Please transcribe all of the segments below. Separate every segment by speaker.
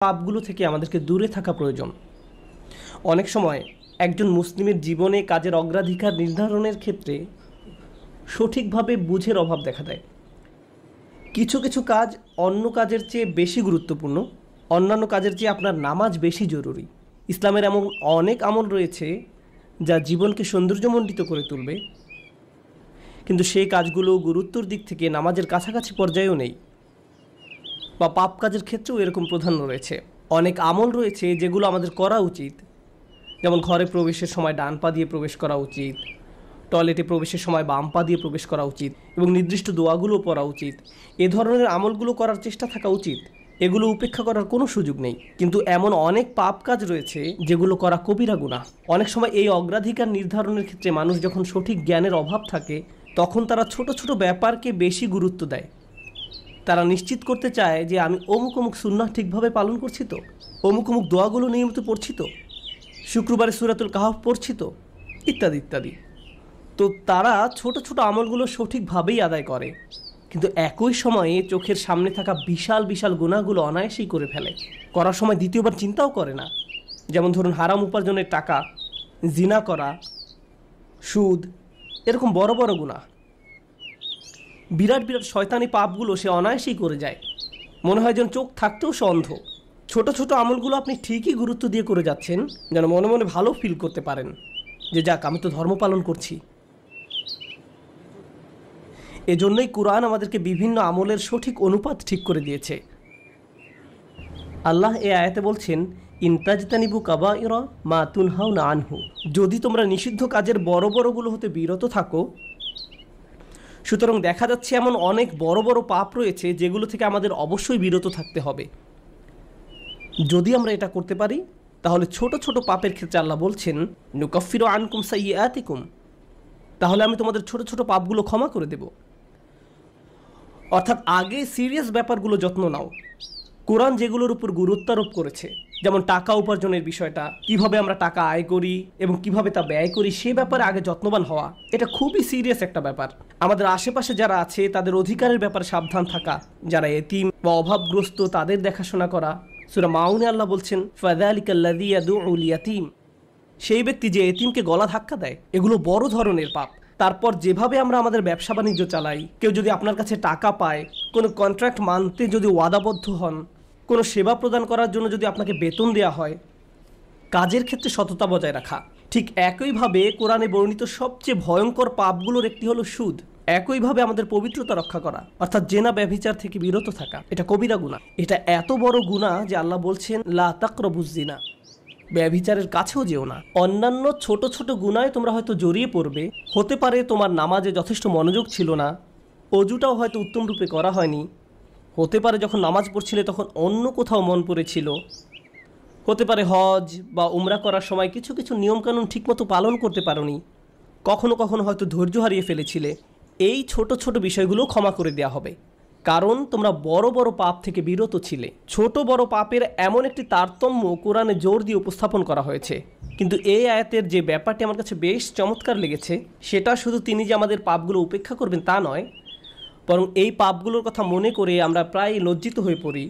Speaker 1: পাপগুলো থেকে আমাদেরকে দূরে থাকা প্রয়োজন। অনেক সময় একজন মুসলিমের জীবনে কাজের অগ্রাধিকার নির্ধারণের ক্ষেত্রে সঠিকভাবে বুঝের অভাব দেখা দেয়। কিছু কিছু কাজ অন্য কাজের চেয়ে বেশি গুরুত্বপূর্ণ, অন্যান্য কাজের চেয়ে আপনার নামাজ বেশি জরুরি। ইসলামের এমন অনেক আমল রয়েছে যা জীবনকে সৌন্দর্যমণ্ডিত করে তুলবে, কিন্তু সেই কাজগুলো গুরুত্বর দিক থেকে নামাজের কাছাকাছি পর্যায়েও নেই, বা পাপ কাজের ক্ষেত্রেও এরকম প্রাধান্য রয়েছে। অনেক আমল রয়েছে যেগুলো আমাদের করা উচিত, যেমন ঘরে প্রবেশের সময় ডান পা দিয়ে প্রবেশ করা উচিত, টয়লেটে প্রবেশের সময় বাম পা দিয়ে প্রবেশ করা উচিত, এবং নির্দিষ্ট দোয়াগুলো পড়া উচিত। এ ধরনের আমলগুলো করার চেষ্টা থাকা উচিত, এগুলো উপেক্ষা করার কোনো সুযোগ নেই। কিন্তু এমন অনেক পাপ কাজ রয়েছে যেগুলো করা কবিরা গুনাহ। অনেক সময় এই অগ্রাধিকার নির্ধারণের ক্ষেত্রে মানুষ যখন সঠিক জ্ঞানের অভাব থাকে, তখন তারা ছোট ছোট ব্যাপারকে বেশি গুরুত্ব দেয়। তারা নিশ্চিত করতে চায় যে আমি অমুক অমুক সুন্নাহ ঠিকভাবে পালন করছি তো, অমুক অমুক দোয়াগুলো নিয়মিত পড়ছি তো, শুক্রবারে সূরাতুল কাহফ পড়ছি তো, ইত্যাদি ইত্যাদি। তো তারা ছোট ছোট আমলগুলো সঠিকভাবেই আদায় করে, কিন্তু একই সময়ে চোখের সামনে থাকা বিশাল বিশাল গুনাহগুলো অনায়াসেই করে ফেলে। করার সময় দ্বিতীয়বার চিন্তাও করে না। যেমন ধরুন, হারাম উপার্জনের টাকা, জিনা করা, সুদ, এরকম বড় বড় গুনাহ, বিরাট বিরাট শয়তানি পাপগুলো সে অনায়াসেই করে যায়। মনে হয় যেন চোখ থাকতেও সে অন্ধ। ছোট ছোট আমলগুলো আপনি ঠিকই গুরুত্ব দিয়ে করে যাচ্ছেন, যেন মনে মনে ভালো ফিল করতে পারেন যে যাক, আমি তো ধর্ম পালন করছি। এজন্যই কুরআন আমাদেরকে বিভিন্ন আমলের সঠিক অনুপাত ঠিক করে দিয়েছে। আল্লাহ এ আয়াতে বলছেন, ইনতাজতানিবু কাবাইরা মা তুনহাউনা আনহু, যদি তোমরা নিষিদ্ধ কাজের বড় বড়গুলো হতে বিরত থাকো। সুতরাং দেখা যাচ্ছে এমন অনেক বড় বড় পাপ রয়েছে যেগুলো থেকে আমাদের অবশ্যই বিরত থাকতে হবে। যদি আমরা এটা করতে পারি, তাহলে ছোট ছোট পাপের ক্ষেত্রে আল্লাহ বলছেন, নুকাফিরু আনকুম সাইয়্যাতিকুম, তাহলে আমি তোমাদের ছোট ছোট পাপগুলো ক্ষমা করে দেব। অর্থাৎ আগে সিরিয়াস ব্যাপারগুলো যত্ন নাও। কোরআন যেগুলোর উপর গুরুত্ব আরোপ করেছে, যেমন টাকা উপার্জনের বিষয়টা, কিভাবে আমরা টাকা আয় করি এবং কিভাবে তা ব্যয় করি, সে ব্যাপারে আগে যত্নবান হওয়া, এটা খুবই সিরিয়াস একটা ব্যাপার। আমাদের আশেপাশে যারা আছে তাদের অধিকারের ব্যাপারে সাবধান থাকা, যারা এতিম বা অভাবগ্রস্ত তাদের দেখাশোনা করা। সূরা মাউনে আল্লাহ বলছেন, ফাযালিকাল্লাযী ইয়াদউল ইয়াতীম, সেই ব্যক্তি যে এতিমকে গলা ধাক্কা দেয়। এগুলো বড় ধরনের পাপ। তারপর যেভাবে আমরা আমাদের ব্যবসা বাণিজ্য চালাই, কেউ যদি আপনার কাছে টাকা পায়, কোনো কন্ট্রাক্ট মানতে যদি ওয়াদাবদ্ধ হন, কোনো সেবা প্রদান করার জন্য যদি আপনাকে বেতন দেওয়া হয়, কাজের ক্ষেত্রে সততা বজায় রাখা। ঠিক একইভাবে কোরআনে বর্ণিত সবচেয়ে ভয়ঙ্কর পাপগুলোর একটি হলো সুদ। একইভাবে আমাদের পবিত্রতা রক্ষা করা, অর্থাৎ জেনা ব্যভিচার থেকে বিরত থাকা, এটা কবিরা গুনাহ। এটা এত বড় গুনাহ যে আল্লাহ বলছেন, লা তাকরাবুজ জিনা, ব্যভিচারের কাছেও যেও না। অন্যান্য ছোট ছোট গুনায় তোমরা হয়তো জড়িয়ে পড়বে। হতে পারে তোমার নামাজে যথেষ্ট মনোযোগ ছিল না, অজুটাও হয়তো উত্তম রূপে করা হয়নি। হতে পারে যখন নামাজ পড়ছিলে তখন অন্য কোথাও মন পড়েছিল। হতে পারে হজ বা উমরা করার সময় কিছু কিছু নিয়মকানুন ঠিকমতো পালন করতে পারোনি। কখনো কখনো হয়তো ধৈর্য হারিয়ে ফেলেছিলে। এই ছোট ছোট বিষয়গুলো ক্ষমা করে দেওয়া হবে, কারণ তোমরা বড় বড় পাপ থেকে বিরত ছিলে। ছোট বড় পাপের এমন একটি তারতম্য কোরআনে জোর দিয়ে উপস্থাপন করা হয়েছে। কিন্তু এই আয়াতের যে ব্যাপারটি আমার কাছে বেশ চমৎকার লেগেছে, সেটা শুধু তিনি যে আমাদের পাপগুলো উপেক্ষা করবেন তা নয়, বরং এই পাপগুলোর কথা মনে করে আমরা প্রায় লজ্জিত হয়ে পড়ি।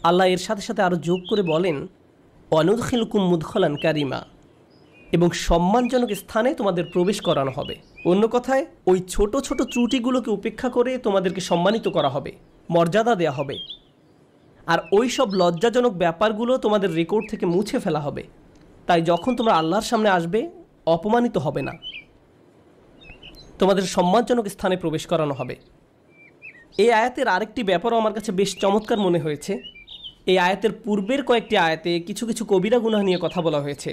Speaker 1: আল্লাহ এর সাথে সাথে আরও যোগ করে বলেন, ওয়ানুদখিলুকুম মুদখালান কারিমা, এবং সম্মানজনক স্থানে তোমাদের প্রবেশ করানো হবে। অন্য কথায়, ওই ছোট ছোট ত্রুটিগুলোকে উপেক্ষা করে তোমাদেরকে সম্মানিত করা হবে, মর্যাদা দেয়া হবে। আর ওই সব লজ্জাজনক ব্যাপারগুলো তোমাদের রেকর্ড থেকে মুছে ফেলা হবে। তাই যখন তোমরা আল্লাহর সামনে আসবে, অপমানিত হবে না, তোমাদের সম্মানজনক স্থানে প্রবেশ করানো হবে। এই আয়াতের আরেকটি ব্যাপারও আমার কাছে বেশ চমৎকার মনে হয়েছে। এই আয়াতের পূর্বের কয়েকটি আয়াতে কিছু কিছু কবিরা গুনাহ নিয়ে কথা বলা হয়েছে,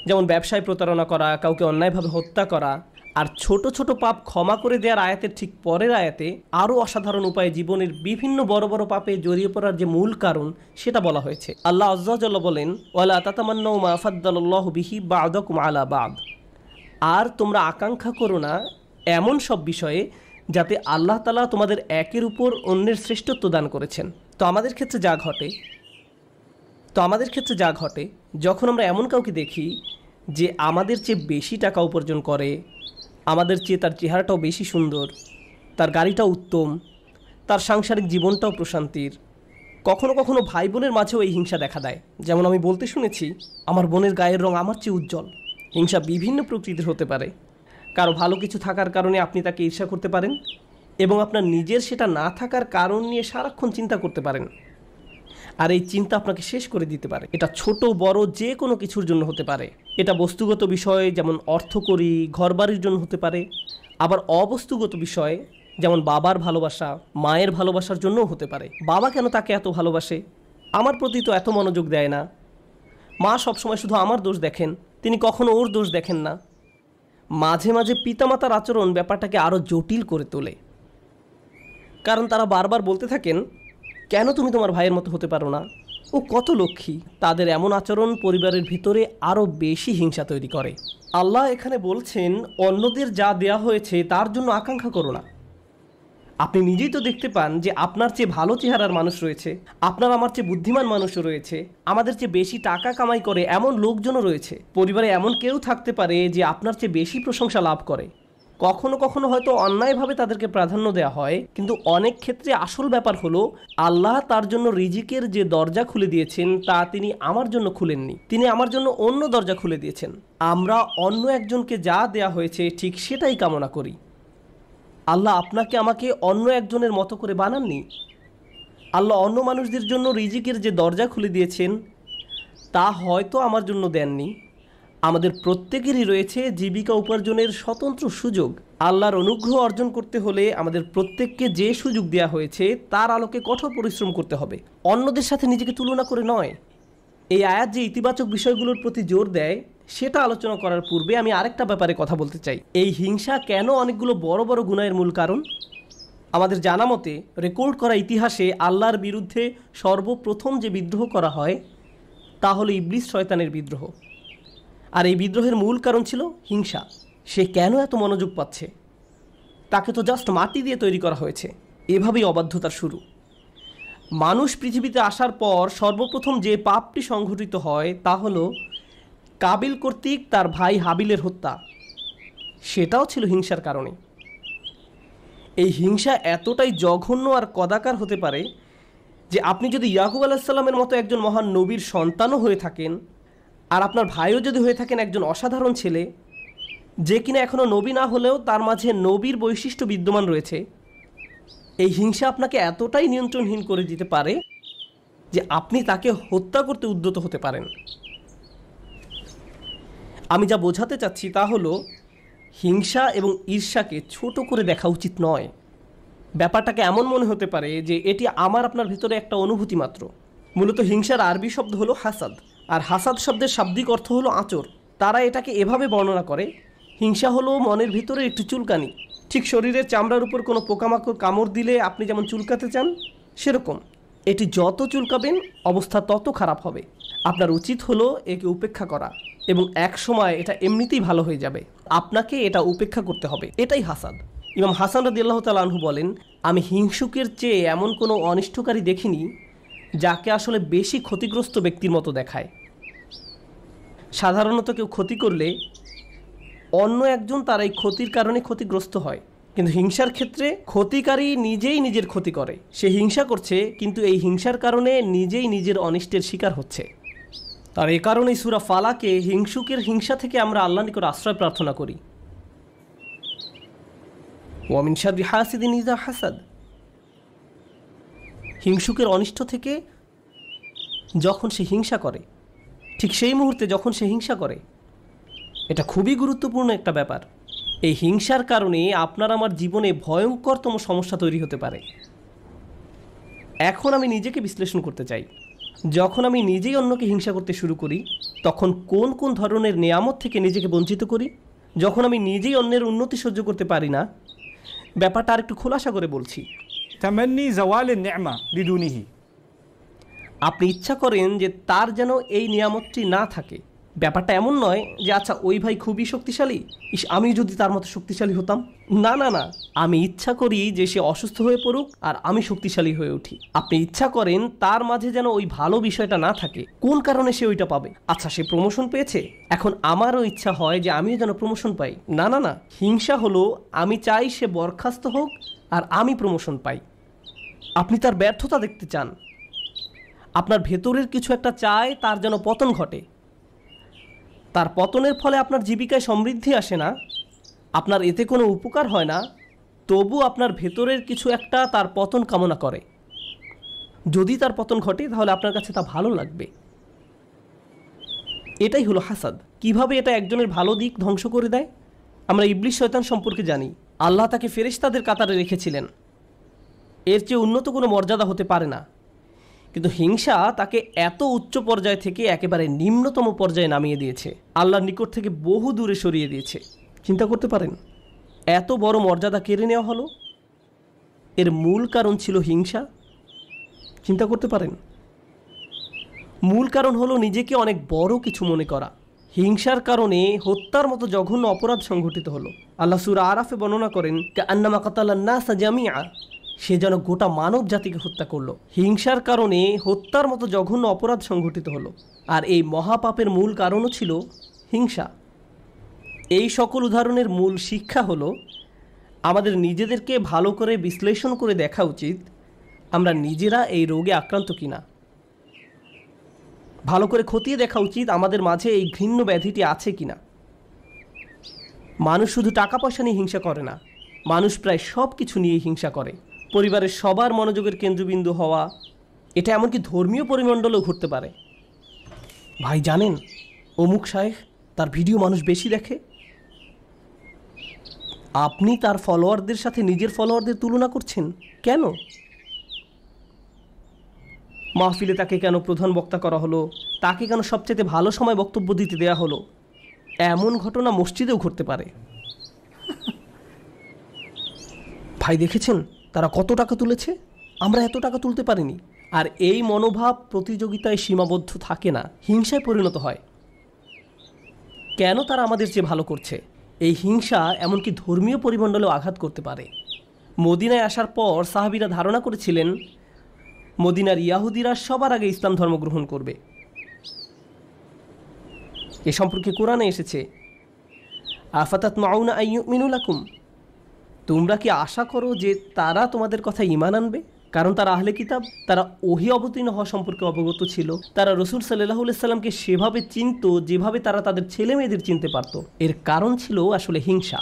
Speaker 1: যেমন ব্যবসায় প্রতারণা করা, কাউকে অন্যায়ভাবে হত্যা করা। আর ছোট ছোট পাপ ক্ষমা করে দেওয়ার আয়াতের ঠিক পরের আয়াতে আরও অসাধারণ উপায়ে জীবনের বিভিন্ন বড় বড় পাপে জড়িয়ে পড়ার যে মূল কারণ সেটা বলা হয়েছে। আল্লাহ আযজা ওয়া জাল্লা বলেন, ওয়ালা তাতামান্নাউ মা ফাদ্দালাল্লাহু বিহি বা'দাকুম আলা বা'দ, আর তোমরা আকাঙ্ক্ষা করো না এমন সব বিষয়ে যাতে আল্লাহ তাআলা তোমাদের একের উপর অন্যের শ্রেষ্ঠত্ব দান করেছেন। তো আমাদের ক্ষেত্রে যা ঘটে, যখন আমরা এমন কাউকে দেখি যে আমাদের চেয়ে বেশি টাকা উপার্জন করে, আমাদের চেয়ে তার চেহারাটাও বেশি সুন্দর, তার গাড়িটাও উত্তম, তার সাংসারিক জীবনটাও প্রশান্তির, কখনো কখনো ভাই বোনের মাঝেও এই হিংসা দেখা দেয়। যেমন আমি বলতে শুনেছি, আমার বোনের গায়ের রং আমার চেয়ে উজ্জ্বল। হিংসা বিভিন্ন প্রকৃতির হতে পারে। কারো ভালো কিছু থাকার কারণে আপনি তাকে ঈর্ষা করতে পারেন, এবং আপনার নিজের সেটা না থাকার কারণ নিয়ে সারাক্ষণ চিন্তা করতে পারেন। আর এই চিন্তা আপনাকে শেষ করে দিতে পারে। এটা ছোট বড় যে কোনো কিছুর জন্য হতে পারে। এটা বস্তুগত বিষয় যেমন অর্থকড়ি, ঘরবাড়ির জন্য হতে পারে। আবার অবস্তুগত বিষয় যেমন বাবার ভালোবাসা, মায়ের ভালোবাসার জন্যও হতে পারে। বাবা কেন তাকে এত ভালোবাসে, আমার প্রতি তো এত মনোযোগ দেয় না। মা সবসময় শুধু আমার দোষ দেখেন, তিনি কখনো ওর দোষ দেখেন না। মাঝে মাঝে পিতামাতার আচরণ ব্যাপারটাকে আরও জটিল করে তোলে, কারণ তারা বারবার বলতে থাকেন, কেন তুমি তোমার ভাইয়ের মতো হতে পারো না, ও কত লক্ষ্মী। তাদের এমন আচরণ পরিবারের ভিতরে আরও বেশি হিংসা তৈরি করে। আল্লাহ এখানে বলছেন, অন্যদের যা দেয়া হয়েছে তার জন্য আকাঙ্ক্ষা করো না। আপনি নিজেই তো দেখতে পান যে আপনার চেয়ে ভালো চেহারার মানুষ রয়েছে, আপনার আমার চেয়ে বুদ্ধিমান মানুষও রয়েছে, আমাদের চেয়ে বেশি টাকা কামাই করে এমন লোকজনও রয়েছে। পরিবারে এমন কেউ থাকতে পারে যে আপনার চেয়ে বেশি প্রশংসা লাভ করে। কখনো কখনো হয়তো অন্যায়ভাবে তাদেরকে প্রাধান্য দেওয়া হয়, কিন্তু অনেক ক্ষেত্রে আসল ব্যাপার হলো আল্লাহ তার জন্য রিজিকের যে দরজা খুলে দিয়েছেন তা তিনি আমার জন্য খুলেননি, তিনি আমার জন্য অন্য দরজা খুলে দিয়েছেন। আমরা অন্য একজনকে যা দেয়া হয়েছে ঠিক সেটাই কামনা করি। আল্লাহ আপনাকে আমাকে অন্য একজনের মতো করে বানাননি। আল্লাহ অন্য মানুষদের জন্য রিজিকের যে দরজা খুলে দিয়েছেন তা হয়তো আমার জন্য দেননি। আমাদের প্রত্যেকেরই রয়েছে জীবিকা উপার্জনের স্বতন্ত্র সুযোগ। আল্লাহর অনুগ্রহ অর্জন করতে হলে আমাদের প্রত্যেককে যে সুযোগ দেওয়া হয়েছে তার আলোকে কঠোর পরিশ্রম করতে হবে, অন্যদের সাথে নিজেকে তুলনা করে নয়। এই আয়াত যে ইতিবাচক বিষয়গুলোর প্রতি জোর দেয় সেটা আলোচনা করার পূর্বে আমি আরেকটা ব্যাপারে কথা বলতে চাই। এই হিংসা কেন অনেকগুলো বড় বড় গুনাহের মূল কারণ? আমাদের জানা মতে রেকর্ড করা ইতিহাসে আল্লাহর বিরুদ্ধে সর্বপ্রথম যে বিদ্রোহ করা হয় তা হলো ইবলিস শয়তানের বিদ্রোহ। আর এই বিদ্রোহের মূল কারণ ছিল হিংসা। সে কেন এত মনোযোগ পাচ্ছে? তাকে তো জাস্ট মাটি দিয়ে তৈরি করা হয়েছে। এভাবেই অবাধ্যতার শুরু। মানুষ পৃথিবীতে আসার পর সর্বপ্রথম যে পাপটি সংঘটিত হয় তা হলো কাবিল কর্তৃক তার ভাই হাবিলের হত্যা। সেটাও ছিল হিংসার কারণে। এই হিংসা এতটাই জঘন্য আর কদাকার হতে পারে যে আপনি যদি ইয়াকুব আলাইসাল্লামের মতো একজন মহান নবীর সন্তানও হয়ে থাকেন, আর আপনার ভাইও যদি হয়ে থাকেন একজন অসাধারণ ছেলে যে কিনা এখনও নবী না হলেও তার মাঝে নবীর বৈশিষ্ট্য বিদ্যমান রয়েছে, এই হিংসা আপনাকে এতটাই নিয়ন্ত্রণহীন করে দিতে পারে যে আপনি তাকে হত্যা করতে উদ্যত হতে পারেন। আমি যা বোঝাতে চাচ্ছি তা হলো হিংসা এবং ঈর্ষাকে ছোট করে দেখা উচিত নয়। ব্যাপারটাকে এমন মনে হতে পারে যে এটি আমার আপনার ভিতরে একটা অনুভূতি মাত্র। মূলত হিংসার আরবি শব্দ হলো হাসাদ, আর হাসাদ শব্দের শাব্দিক অর্থ হলো আঁচড়। তারা এটাকে এভাবে বর্ণনা করে, হিংসা হলো মনের ভিতরে একটু চুলকানি। ঠিক শরীরের চামড়ার উপর কোনো পোকামাকড় কামড় দিলে আপনি যেমন চুলকাতে চান, সেরকম এটি যত চুলকাবেন অবস্থা তত খারাপ হবে। আপনার উচিত হলো একে উপেক্ষা করা, এবং এক সময় এটা এমনিতেই ভালো হয়ে যাবে। আপনাকে এটা উপেক্ষা করতে হবে, এটাই হাসাদ। ইমাম হাসান রাদিয়াল্লাহু তাআলা আনহু বলেন, আমি হিংসুকের চেয়ে এমন কোনো অনিষ্টকারী দেখিনি যাকে আসলে বেশি ক্ষতিগ্রস্ত ব্যক্তির মতো দেখায়। সাধারণত কেউ ক্ষতি করলে অন্য একজন তার এই ক্ষতির কারণে ক্ষতিগ্রস্ত হয়, কিন্তু হিংসার ক্ষেত্রে ক্ষতিকারী নিজেই নিজের ক্ষতি করে। সে হিংসা করছে, কিন্তু এই হিংসার কারণে নিজেই নিজের অনিষ্টের শিকার হচ্ছে। আর এ কারণেই সূরা ফালাকে হিংসুকের হিংসা থেকে আমরা আল্লাহর নিকট আশ্রয় প্রার্থনা করি। ওয়া মিন শাররি হাসিদিন ইযা হাসাদ। হিংসুকের অনিষ্ট থেকে যখন সে হিংসা করে, ঠিক সেই মুহূর্তে যখন সে হিংসা করে, এটা খুবই গুরুত্বপূর্ণ একটা ব্যাপার। এই হিংসার কারণে আপনার আমার জীবনে ভয়ঙ্করতম সমস্যা তৈরি হতে পারে। এখন আমি নিজেকে বিশ্লেষণ করতে চাই। যখন আমি নিজেই অন্যকে হিংসা করতে শুরু করি তখন কোন কোন ধরনের নেয়ামত থেকে নিজেকে বঞ্চিত করি? যখন আমি নিজেই অন্যের উন্নতি সহ্য করতে পারি না, ব্যাপারটা আর একটু খোলাসা করে বলছি।
Speaker 2: তামান্নি জাওয়ালিন নি'মা বিদুনিহি।
Speaker 1: আপনি ইচ্ছা করেন যে তার যেন এই নিয়ামতটি না থাকে। ব্যাপারটা এমন নয় যে আচ্ছা ওই ভাই খুবই শক্তিশালী, আমি যদি তার মতো শক্তিশালী হতাম। না না না, আমি ইচ্ছা করি যে সে অসুস্থ হয়ে পড়ুক আর আমি শক্তিশালী হয়ে উঠি। আপনি ইচ্ছা করেন তার মাঝে যেন ওই ভালো বিষয়টা না থাকে। কোন কারণে সে ওইটা পাবে? আচ্ছা সে প্রমোশন পেয়েছে, এখন আমারও ইচ্ছা হয় যে আমিও যেন প্রমোশন পাই। না না না, হিংসা হলো আমি চাই সে বরখাস্ত হোক আর আমি প্রমোশন পাই। আপনি তার ব্যর্থতা দেখতে চান, আপনার ভেতরের কিছু একটা চায় তার যেন পতন ঘটে। তার পতনের ফলে আপনার জীবিকায় সমৃদ্ধি আসে না, আপনার এতে কোনো উপকার হয় না, তবু আপনার ভেতরের কিছু একটা তার পতন কামনা করে। যদি তার পতন ঘটে তাহলে আপনার কাছে তা ভালো লাগবে। এটাই হলো হাসাদ। কিভাবে এটা একজনের ভালো দিক ধ্বংস করে দেয়? আমরা ইবলিস শয়তান সম্পর্কে জানি। আল্লাহ তাকে ফেরেশতাদের কাতারে রেখেছিলেন, এর চেয়ে উন্নত কোনো মর্যাদা হতে পারে না। কিন্তু হিংসা তাকে এত উচ্চ পর্যায় থেকে একেবারে নিম্নতম পর্যায়ে নামিয়ে দিয়েছে, আল্লাহর নিকট থেকে বহু দূরে সরিয়ে দিয়েছে। চিন্তা করতে পারেন, এত বড় মর্যাদা কেড়ে নেওয়া হলো। এর মূল কারণ ছিল হিংসা। চিন্তা করতে পারেন, মূল কারণ হলো নিজেকে অনেক বড় কিছু মনে করা। হিংসার কারণে হত্যার মতো জঘন্য অপরাধ সংঘটিত হলো। আল্লাহ সূরা আরাফে বর্ণনা করেন, কান্নামা কাতালান নাসা জামিআ, সে যেন গোটা মানব জাতিকে হত্যা করলো। হিংসার কারণে হত্যার মতো জঘন্য অপরাধ সংঘটিত হলো। আর এই মহাপাপের মূল কারণও ছিল হিংসা। এই সকল উদাহরণের মূল শিক্ষা হলো আমাদের নিজেদেরকে ভালো করে বিশ্লেষণ করে দেখা উচিত আমরা নিজেরা এই রোগে আক্রান্ত কিনা। ভালো করে খতিয়ে দেখা উচিত আমাদের মাঝে এই ঘৃণ্য ব্যাধিটি আছে কিনা। মানুষ শুধু টাকা পয়সা নিয়ে হিংসা করে না, মানুষ প্রায় সব কিছু নিয়ে হিংসা করে। পরিবারের সবার মনোযোগের কেন্দ্রবিন্দু হওয়া, এটা এমনকি ধর্মীয় পরিমণ্ডলেও ঘটতে পারে। ভাই জানেন, অমুক শায়েখ, তার ভিডিও মানুষ বেশি দেখে। আপনি তার ফলোয়ারদের সাথে নিজের ফলোয়ারদের তুলনা করছেন কেন? মাহফিলে তাকে কেন প্রধান বক্তা করা হলো? তাকে কেন সবচেয়ে ভালো সময় বক্তব্য দিতে দেয়া হলো? এমন ঘটনা মসজিদেও ঘটতে পারে। ভাই দেখেছেন তারা কত টাকা তুলেছে, আমরা এত টাকা তুলতে পারিনি। আর এই মনোভাব প্রতিযোগিতায় সীমাবদ্ধ থাকে না, হিংসায় পরিণত হয়। কেন তারা আমাদের চেয়ে ভালো করছে? এই হিংসা এমনকি ধর্মীয় পরিমণ্ডলেও আঘাত করতে পারে। মদিনায় আসার পর সাহাবীরা ধারণা করেছিলেন মদিনার ইয়াহুদিরা সবার আগে ইসলাম ধর্ম গ্রহণ করবে। এ সম্পর্কে কোরআনে এসেছে, আফাতাতমাউনা আইয়ুমিনু লাকুম, তোমরা কি আশা করো যে তারা তোমাদের কথা ঈমান আনবে? কারণ তারা আহলে কিতাব, তারা ওহী অবতীর্ণ হওয়া সম্পর্কে অবগত ছিল। তারা রাসূল সাল্লাল্লাহু আলাইহি সাল্লামকে সেভাবে চিনত যেভাবে তারা তাদের ছেলে মেয়েদের চিনতে পারত। এর কারণ ছিল আসলে হিংসা।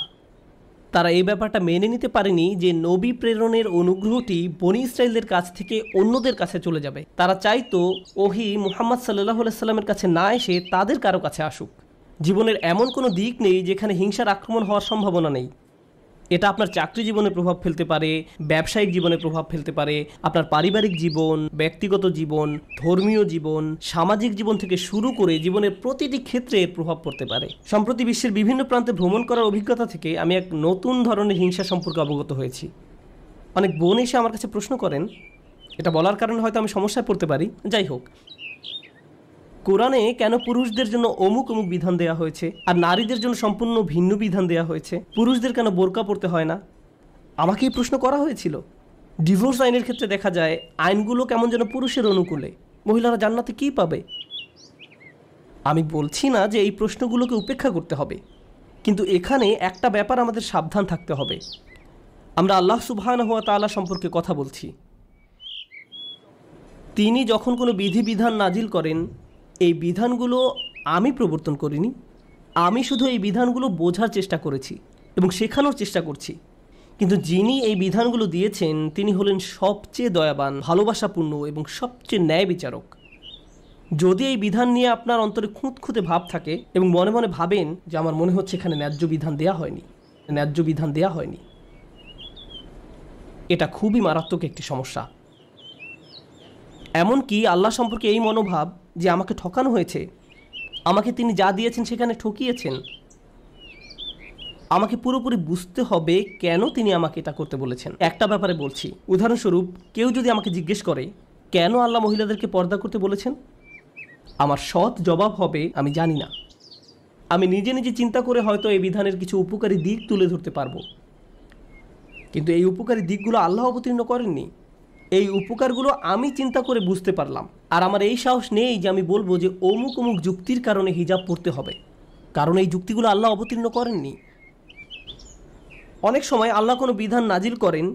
Speaker 1: তারা এই ব্যাপারটা মেনে নিতে পারেনি যে নবী প্রেরণের অনুগ্রহটি বনী ইসরায়েলদের কাছ থেকে অন্যদের কাছে চলে যাবে। তারা চাইতো ওহী মুহাম্মদ সাল্লাল্লাহু আলাইহি সাল্লামের কাছে না এসে তাদের কারো কাছে আসুক। জীবনের এমন কোনো দিক নেই যেখানে হিংসার আক্রমণ হওয়ার সম্ভাবনা নেই। এটা আপনার চাকরি জীবনে প্রভাব ফেলতে পারে, ব্যবসায়িক জীবনে প্রভাব ফেলতে পারে, আপনার পারিবারিক জীবন, ব্যক্তিগত জীবন, ধর্মীয় জীবন, সামাজিক জীবন থেকে শুরু করে জীবনের প্রতিটি ক্ষেত্রে এর প্রভাব পড়তে পারে। সম্প্রতি বিশ্বের বিভিন্ন প্রান্তে ভ্রমণ করার অভিজ্ঞতা থেকে আমি এক নতুন ধরনের হিংসা সম্পর্কে অবগত হয়েছি। অনেক বোন এসে আমার কাছে প্রশ্ন করেন, এটা বলার কারণে হয়তো আমি সমস্যায় পড়তে পারি, যাই হোক, কোরআনে কেন পুরুষদের জন্য অমুক অমুক বিধান দেওয়া হয়েছে আর নারীদের জন্য সম্পূর্ণ ভিন্ন বিধান দেওয়া হয়েছে? পুরুষদের কেন বোরকা পরতে হয় না? আমাকে এই প্রশ্ন করা হয়েছিল। ডিভোর্স আইনের ক্ষেত্রে দেখা যায় আইনগুলো কেমন যেন পুরুষের অনুকূলে। মহিলারা জান্নাতে কী পাবে? আমি বলছি না যে এই প্রশ্নগুলোকে উপেক্ষা করতে হবে, কিন্তু এখানে একটা ব্যাপার আমাদের সাবধান থাকতে হবে। আমরা আল্লাহ সুবহানাহু ওয়া তাআলা সম্পর্কে কথা বলছি। তিনি যখন কোনো বিধিবিধান নাজিল করেন, এই বিধানগুলো আমি প্রবর্তন করিনি, আমি শুধু এই বিধানগুলো বোঝার চেষ্টা করেছি এবং শেখানোর চেষ্টা করছি। কিন্তু যিনি এই বিধানগুলো দিয়েছেন তিনি হলেন সবচেয়ে দয়াবান, ভালোবাসাপূর্ণ এবং সবচেয়ে ন্যায় বিচারক। যদি এই বিধান নিয়ে আপনার অন্তরে খুঁতখুঁতে ভাব থাকে এবং মনে মনে ভাবেন যে আমার মনে হচ্ছে এখানে ন্যায্য বিধান দেয়া হয়নি, এটা খুবই মারাত্মক একটি সমস্যা। এমনকি আল্লাহ সম্পর্কে এই মনোভাব যে আমাকে ঠকানো হয়েছে, আমাকে তিনি যা দিয়েছেন সেখানে ঠকিয়েছেন, আমাকে পুরোপুরি বুঝতে হবে কেন তিনি আমাকে এটা করতে বলেছেন। একটা ব্যাপারে বলছি, উদাহরণস্বরূপ কেউ যদি আমাকে জিজ্ঞেস করে কেন আল্লাহ মহিলাদেরকে পর্দা করতে বলেছেন, আমার সৎ জবাব হবে আমি জানি না। আমি নিজে নিজে চিন্তা করে হয়তো এই বিধানের কিছু উপকারী দিক তুলে ধরতে পারবো, কিন্তু এই উপকারী দিকগুলো আল্লাহ অবতীর্ণ করেননি। এই উপকারগুলো আমি চিন্তা করে বুঝতে পারলাম, আর আমার এই সাহস নেই যে আমি বলবো যে অমুক অমুক যুক্তির কারণে হিজাব পড়তে হবে, কারণ এই যুক্তিগুলো আল্লাহ অবতীর্ণ করেননি। অনেক সময় আল্লাহ কোনো বিধান নাজিল করেন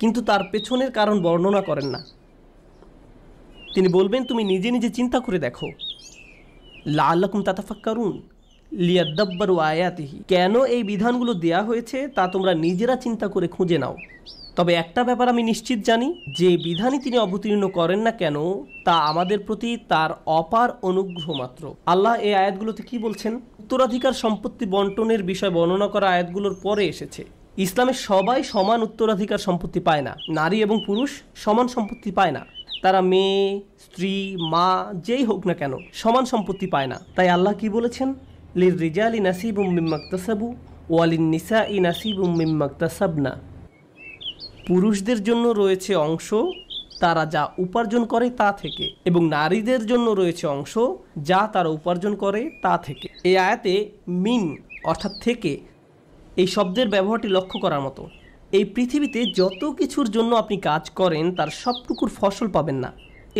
Speaker 1: কিন্তু তার পেছনের কারণ বর্ণনা করেন না। তিনি বলবেন, তুমি নিজে নিজে চিন্তা করে দেখো, লাআল্লাকুম তাতাফাক্কারুন লিয়াদাব্বারু আয়াতিহি, কেন এই বিধানগুলো দেয়া হয়েছে তা তোমরা নিজেরা চিন্তা করে খুঁজে নাও। তবে একটা ব্যাপার আমি নিশ্চিত জানি, যে বিধানই তিনি অবতীর্ণ করেন না কেন তা আমাদের প্রতি তার অপার অনুগ্রহ মাত্র। আল্লাহ এই আয়াতগুলোতে কি বলছেন? উত্তরাধিকার সম্পত্তি বন্টনের বিষয় বর্ণনা করা আয়াতগুলোর পরে এসেছে। ইসলামে সবাই সমান উত্তরাধিকার সম্পত্তি পায় না, নারী এবং পুরুষ সমান সম্পত্তি পায় না। তারা মেয়ে, স্ত্রী, মা যেই হোক না কেন সমান সম্পত্তি পায় না। তাই আল্লাহ কি বলেছেন? লিররিজালি নাসিবুম মিম্মা ইকতাসাবু ওয়া লিন-নিসাই নাসিবুম মিম্মা ইকতাসাবনা। পুরুষদের জন্য রয়েছে অংশ তারা যা উপার্জন করে তা থেকে, এবং নারীদের জন্য রয়েছে অংশ যা তারা উপার্জন করে তা থেকে। এই আয়াতে মিন অর্থাৎ থেকে এই শব্দের ব্যবহারটি লক্ষ্য করার মতো। এই পৃথিবীতে যত কিছুর জন্য আপনি কাজ করেন তার সবটুকুর ফসল পাবেন না,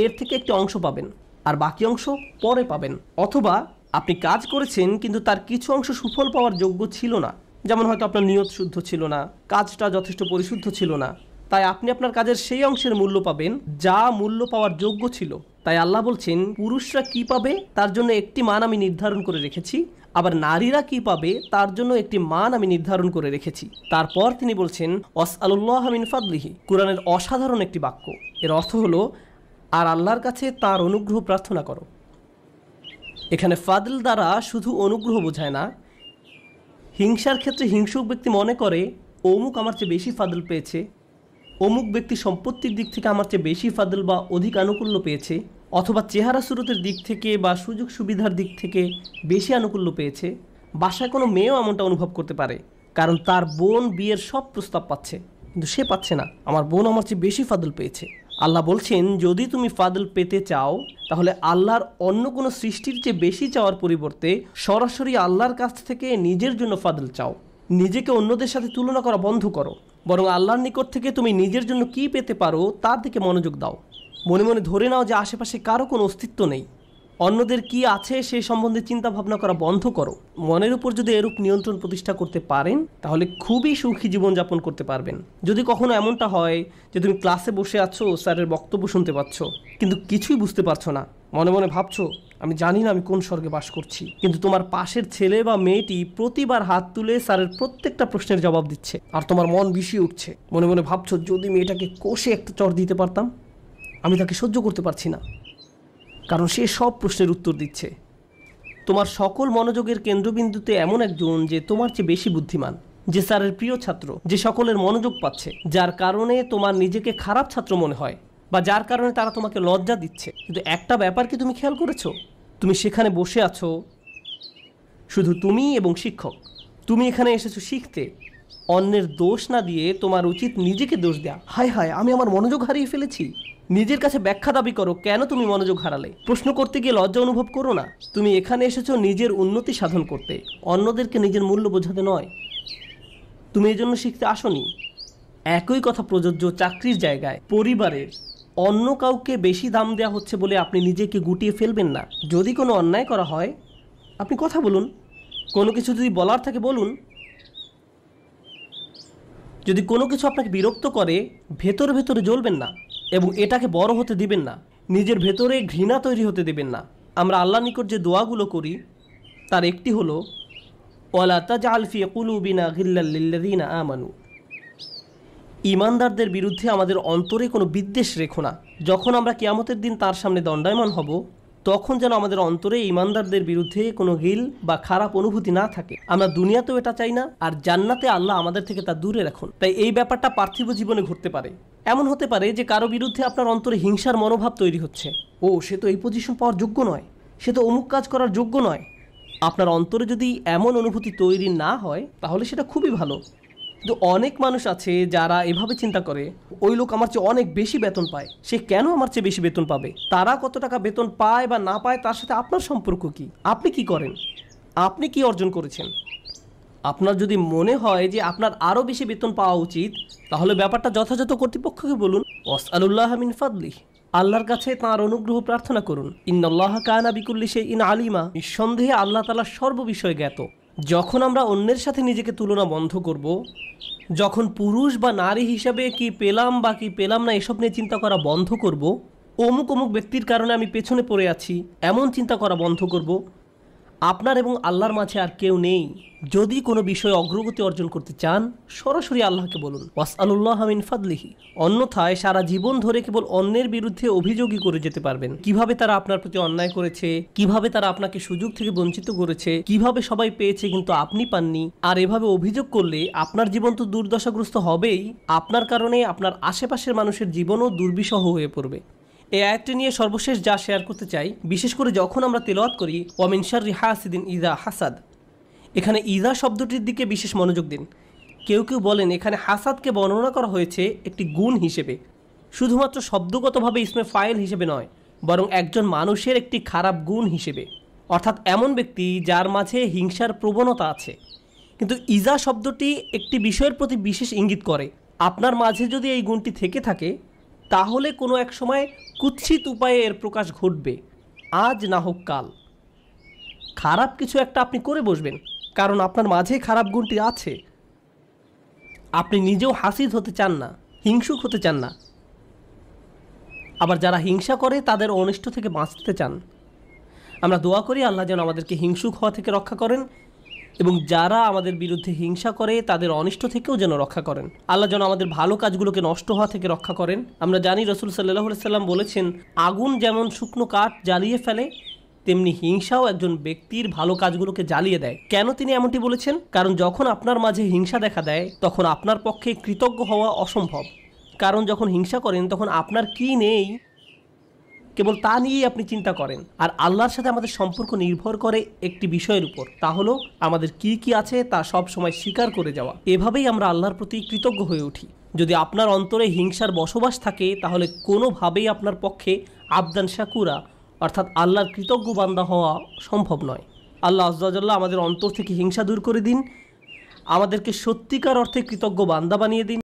Speaker 1: এর থেকে একটি অংশ পাবেন আর বাকি অংশ পরে পাবেন। অথবা আপনি কাজ করেছেন কিন্তু তার কিছু অংশ সুফল পাওয়ার যোগ্য ছিল না, যেমন হয়তো আপনার নিয়ত শুদ্ধ ছিল না, কাজটা যথেষ্ট পরিশুদ্ধ ছিল না, তাই আপনি আপনার কাজের সেই অংশের মূল্য পাবেন যা মূল্য পাওয়ার যোগ্য ছিল। তাই আল্লাহ বলছেন, পুরুষরা কি পাবে তার জন্য একটি মান আমি নির্ধারণ করে রেখেছি, আবার নারীরা কি পাবে তার জন্য একটি মান আমি নির্ধারণ করে রেখেছি। তারপর তিনি বলছেন, ওয়াসআলুল্লাহ মিন ফাদলিহি, কুরআনের অসাধারণ একটি বাক্য। এর অর্থ হলো, আর আল্লাহর কাছে তার অনুগ্রহ প্রার্থনা করো। এখানে ফাদল দ্বারা শুধু অনুগ্রহ বোঝায় না। হিংসার ক্ষেত্রে হিংসুক ব্যক্তি মনে করে অমুক আমার চেয়ে বেশি ফাদল পেয়েছে, অমুক ব্যক্তি সম্পত্তির দিক থেকে আমার চেয়ে বেশি ফাদল বা অধিক আনুকূল্য পেয়েছে, অথবা চেহারা সুরতের দিক থেকে বা সুযোগ সুবিধার দিক থেকে বেশি আনুকূল্য পেয়েছে। বাসায় কোনো মেয়েও এমনটা অনুভব করতে পারে, কারণ তার বোন বিয়ের সব প্রস্তাব পাচ্ছে কিন্তু সে পাচ্ছে না, আমার বোন আমার চেয়ে বেশি ফাদল পেয়েছে। আল্লাহ বলছেন, যদি তুমি ফাদল পেতে চাও তাহলে আল্লাহর অন্য কোনো সৃষ্টির চেয়ে বেশি চাওয়ার পরিবর্তে সরাসরি আল্লাহর কাছ থেকে নিজের জন্য ফাদল চাও। নিজেকে অন্যদের সাথে তুলনা করা বন্ধ করো, বরং আল্লাহর নিকট থেকে তুমি নিজের জন্য কি পেতে পারো তার দিকে মনোযোগ দাও। মনে মনে ধরে নাও যে আশেপাশে কারো কোনো অস্তিত্ব নেই, অন্যদের কি আছে সে সম্বন্ধে চিন্তা ভাবনা করা বন্ধ করো। মনের উপর যদি এরূপ নিয়ন্ত্রণ প্রতিষ্ঠা করতে পারেন তাহলে খুবই সুখী জীবনযাপন করতে পারবেন। যদি কখনো এমনটা হয় যে তুমি ক্লাসে বসে আছো, স্যারের বক্তব্য শুনতে পাচ্ছ কিন্তু কিছুই বুঝতে পারছো না, মনে মনে ভাবছো আমি জানি না আমি কোন স্বর্গে বাস করছি, কিন্তু তোমার পাশের ছেলে বা মেয়েটি প্রতিবার হাত তুলে স্যারের প্রত্যেকটা প্রশ্নের জবাব দিচ্ছে আর তোমার মন বিষিয়ে উঠছে। মনে মনে ভাবছো, যদি মেয়েটাকে কষে একটা চড় দিতে পারতাম, আমি তাকে সহ্য করতে পারছি না, কারণ সে সব প্রশ্নের উত্তর দিচ্ছে। তোমার সকল মনোযোগের কেন্দ্রবিন্দুতে এমন একজন যে তোমার চেয়ে বেশি বুদ্ধিমান, যে স্যারের প্রিয় ছাত্র, যে সকলের মনোযোগ পাচ্ছে, যার কারণে তোমার নিজেকে খারাপ ছাত্র মনে হয় বা যার কারণে তারা তোমাকে লজ্জা দিচ্ছে। কিন্তু একটা ব্যাপার কি তুমি খেয়াল করেছো? তুমি সেখানে বসে আছো শুধু তুমি এবং শিক্ষক। তুমি এখানে এসেছো শিখতে, অন্যের দোষ না দিয়ে তোমার উচিত নিজেকে দোষ দেয়া। হায় হায়, আমি আমার মনোযোগ হারিয়ে ফেলেছি। নিজের কাছে ব্যাখ্যা দাবি করো কেন তুমি মনোযোগ হারালে। প্রশ্ন করতে গিয়ে লজ্জা অনুভব করো না। তুমি এখানে এসেছো নিজের উন্নতি সাধন করতে, অন্যদেরকে নিজের মূল্য বোঝাতে নয়। তুমি এই জন্য শিখতে আসোনি। একই কথা প্রযোজ্য চাকরির জায়গায়, পরিবারের। অন্য কাউকে বেশি দাম দেওয়া হচ্ছে বলে আপনি নিজেকে গুটিয়ে ফেলবেন না। যদি কোনো অন্যায় করা হয় আপনি কথা বলুন, কোনো কিছু যদি বলার থাকে বলুন। যদি কোনো কিছু আপনাকে বিরক্ত করে ভেতরে ভেতরে জ্বলবেন না এবং এটাকে বড় হতে দিবেন না, নিজের ভেতরে ঘৃণা তৈরি হতে দেবেন না। আমরা আল্লাহর নিকট যে দোয়াগুলো করি তার একটি হলো, ওয়ালা তাজআল ফি কুলুবিনা গিল্লাল লিল্লাযিনা আমানু, ঈমানদারদের বিরুদ্ধে আমাদের অন্তরে কোনো বিদ্বেষ রেখো না। যখন আমরা কিয়ামতের দিন তার সামনে দণ্ডায়মান হব তখন যেন আমাদের অন্তরে ঈমানদারদের বিরুদ্ধে কোনো গিল বা খারাপ অনুভূতি না থাকে। আমরা দুনিয়াতেও এটা চাই না, আর জান্নাতে আল্লাহ আমাদের থেকে তা দূরে রাখুন। তাই এই ব্যাপারটা পার্থিব জীবনে ঘটতে পারে। এমন হতে পারে যে কারো বিরুদ্ধে আপনার অন্তরে হিংসার মনোভাব তৈরি হচ্ছে, ও সে তো এই পজিশন পাওয়ার যোগ্য নয়, সে তো অমুক কাজ করার যোগ্য নয়। আপনার অন্তরে যদি এমন অনুভূতি তৈরি না হয় তাহলে সেটা খুবই ভালো। কিন্তু অনেক মানুষ আছে যারা এভাবে চিন্তা করে, ওই লোক আমার চেয়ে অনেক বেশি বেতন পায়, সে কেন আমার চেয়ে বেশি বেতন পাবে? তারা কত টাকা বেতন পায় বা না পায় তার সাথে আপনার সম্পর্ক কি? আপনি কি করেন? আপনি কি অর্জন করেছেন? আপনার যদি মনে হয় যে আপনার আরও বেশি বেতন পাওয়া উচিত তাহলে ব্যাপারটা যথাযথ কর্তৃপক্ষকে বলুন। ওয়াসআলুল্লাহ মিন ফাদলিহি, আল্লাহর কাছে তাঁর অনুগ্রহ প্রার্থনা করুন। ইন্নাল্লাহা কানা বিকুল্লি শাইইন আলিমা, নিঃসন্দেহে আল্লাহ তাআলা সর্ববিষয়ে জ্ঞাত। যখন আমরা অন্যের সাথে নিজেকে তুলনা বন্ধ করব, যখন পুরুষ বা নারী হিসাবে কি পেলাম বা কি পেলাম না এসব নিয়ে চিন্তা করা বন্ধ করব, অমুক অমুক ব্যক্তির কারণে আমি পেছনে পড়ে আছি এমন চিন্তা করা বন্ধ করব, আপনার এবং আল্লাহর মাঝে আর কেউ নেই। যদি কোনো বিষয়ে অগ্রগতি অর্জন করতে চান সরাসরি আল্লাহকে বলুন, ওয়াসআলুল্লাহ মিন ফাদলিহি। অন্যথায় সারা জীবন ধরে কেবল অন্যের বিরুদ্ধে অভিযোগই করে যেতে পারবেন, কিভাবে তারা আপনার প্রতি অন্যায় করেছে, কিভাবে তারা আপনাকে সুযোগ থেকে বঞ্চিত করেছে, কিভাবে সবাই পেয়েছে কিন্তু আপনি পাননি। আর এভাবে অভিযোগ করলে আপনার জীবন তো দুর্দশাগ্রস্ত হবেই, আপনার কারণে আপনার আশেপাশের মানুষের জীবনও দুর্বিষহ হয়ে পড়বে। এই আয়াতটি নিয়ে সর্বশেষ যা শেয়ার করতে চাই, বিশেষ করে যখন আমরা তেলাওয়াত করি ওয়া মিন শাররি হাসিদিন ইযা হাসাদ, এখানে ইযা শব্দটির দিকে বিশেষ মনোযোগ দিন। কেউ কেউ বলেন এখানে হাসাদকে বর্ণনা করা হয়েছে একটি গুণ হিসেবে, শুধুমাত্র শব্দগতভাবে ইসমে ফাইল হিসেবে নয়, বরং একজন মানুষের একটি খারাপ গুণ হিসেবে, অর্থাৎ এমন ব্যক্তি যার মাঝে হিংসার প্রবণতা আছে। কিন্তু ইজা শব্দটি একটি বিষয়ের প্রতি বিশেষ ইঙ্গিত করে। আপনার মাঝে যদি এই গুণটি থেকে থাকে তাহলে কোনো এক সময় কুৎসিত উপায়ে এর প্রকাশ ঘটবে, আজ না হোক কাল। খারাপ কিছু একটা আপনি করে বসবেন, কারণ আপনার মাঝে খারাপ গুণটি আছে। আপনি নিজেও হাসিদ হতে চান না, হিংসুক হতে চান না। আবার যারা হিংসা করে তাদের অনিষ্ট থেকে বাঁচতে চান। আমরা দোয়া করি আল্লাহ যেন আমাদেরকে হিংসুক হওয়া থেকে রক্ষা করেন এবং যারা আমাদের বিরুদ্ধে হিংসা করে তাদের অনিষ্ট থেকেও যেন রক্ষা করেন। আল্লাহ যেন আমাদের ভালো কাজগুলোকে নষ্ট হওয়া থেকে রক্ষা করেন। আমরা জানি রাসূল সাল্লাল্লাহু আলাইহি সাল্লাম বলেছেন, আগুন যেমন শুকনো কাঠ জ্বালিয়ে ফেলে তেমনি হিংসাও একজন ব্যক্তির ভালো কাজগুলোকে জ্বালিয়ে দেয়। কেন তিনি এমনটি বলেছেন? কারণ যখন আপনার মাঝে হিংসা দেখা দেয় তখন আপনার পক্ষে কৃতজ্ঞ হওয়া অসম্ভব। কারণ যখন হিংসা করেন তখন আপনার কি নেই কেবল তা নিয়েই আপনি চিন্তা করেন। আর আল্লাহর সাথে আমাদের সম্পর্ক নির্ভর করে একটি বিষয়ের উপর, তা হলো আমাদের কি কি আছে তা সব সময় স্বীকার করে যাওয়া। এভাবেই আমরা আল্লাহর প্রতি কৃতজ্ঞ হয়ে উঠি। যদি আপনার অন্তরে হিংসার বসবাস থাকে তাহলে কোনোভাবেই আপনার পক্ষে আবদান শাকুরা অর্থাৎ আল্লাহর কৃতজ্ঞ বান্দা হওয়া সম্ভব নয়। আল্লাহ আযজা ওয়া জাল্লা আমাদের অন্তর থেকে হিংসা দূর করে দিন, আমাদেরকে সত্যিকার অর্থে কৃতজ্ঞ বান্দা বানিয়ে দিন।